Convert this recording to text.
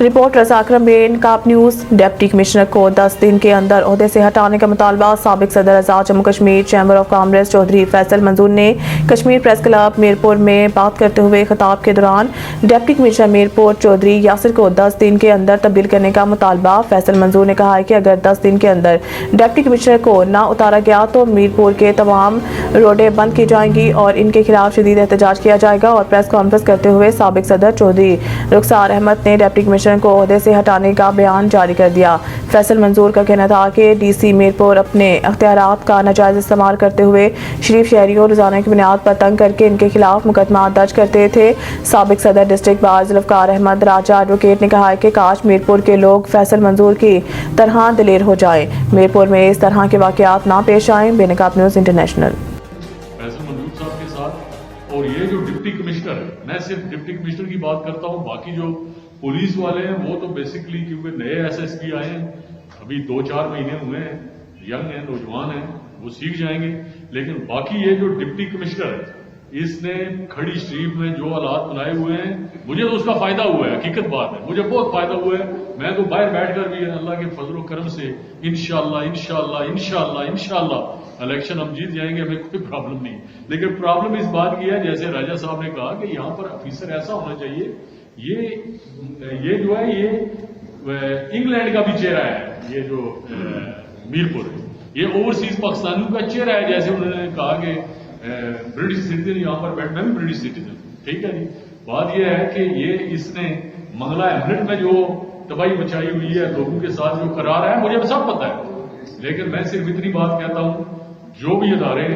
Report रज़ा अकरम Ben काप news. Deputy commissioner को 10 दिन के अंदर ओहदे से हटाने का मुतालबा। साबिक सदर Azad Jammu Kashmir chamber of commerce Chaudhry Faisal Manzoor ने कश्मीर प्रेस क्लब मीरपुर में बात करते हुए खिताब के दौरान डिप्टी कमिश्नर मीरपुर चौधरी यासिर को 10 दिन के अंदर तब्दील करने का मुतालबा। फैसल मंजूर ने कहा है कि अगर 10 दिन के अंदर डिप्टी कमिश्नर को ना उतारा गया तो मीरपुर के तमाम रोडें बंद की जाएंगी और इनके खिलाफ शदीद एहतजाज किया जाएगा। और प्रेस कॉन्फ्रेंस करते हुए साबिक सदर चौधरी रुखसार अहमद ने डिप्टी कमिश्नर को ओहदे से हटाने का बयान जारी कर दिया। फैसल मंजूर का कहना था कि डीसी मीरपुर अपने अख्तियारात का नाजायज इस्तेमाल करते हुए शरीफ शहरियों रोजाना की बुनियाद पर तंग करके इनके खिलाफ मुकदमा दर्ज करते थे। साबिक सदर डिस्ट्रिक्ट बार जुल्फकार अहमद राजा एडवोकेट ने कहा है कि काश मीरपुर के लोग फैसल मंजूर की तरह दिलेर हो जाएं, मीरपुर में इस तरह के वाकयात ना पेश आएं। बेनकाब न्यूज़ इंटरनेशनल। फैसल मंजूर साहब के साथ और ये जो डिप्टी कमिश्नर है, मैं सिर्फ डिप्टी कमिश्नर की बात करता हूँ, बाकी जो पुलिस वाले हैं वो तो बेसिकली क्योंकि नए एसएसपी आए हैं, अभी 2-4 महीने हुए हैं, यंग हैं, नौजवान हैं, वो सीख जाएंगे। लेकिन बाकी ये जो डिप्टी कमिश्नर है इसने खड़ी स्ट्रीट में जो हालात बनाए हुए हैं, मुझे तो उसका फायदा हुआ है, हकीकत बात है, मुझे बहुत फायदा हुआ है। मैं तो बाहर बैठकर भी अल्लाह के फजल करम से इंशाअल्लाह इंशाअल्लाह इंशाअल्लाह इंशाअल्लाह इलेक्शन हम जीत जाएंगे, हमें कोई प्रॉब्लम नहीं। लेकिन प्रॉब्लम इस बात की है, जैसे राजा साहब ने कहा कि यहाँ पर ऑफिसर ऐसा होना चाहिए, ये जो है ये इंग्लैंड का भी चेहरा है, ये जो मीरपुर है ये ओवरसीज पाकिस्तानियों का चेहरा है। जैसे उन्होंने कहा कि ब्रिटिश सिटीजन यहाँ पर बैठ, मैं भी ब्रिटिश सिटीजन, ठीक है जी। बात यह है कि ये इसने मंगला हैमलेट में जो तबाही मचाई हुई है, लोगों के साथ जो करार है, मुझे सब पता है। लेकिन मैं सिर्फ इतनी बात कहता हूँ, जो भी इदारे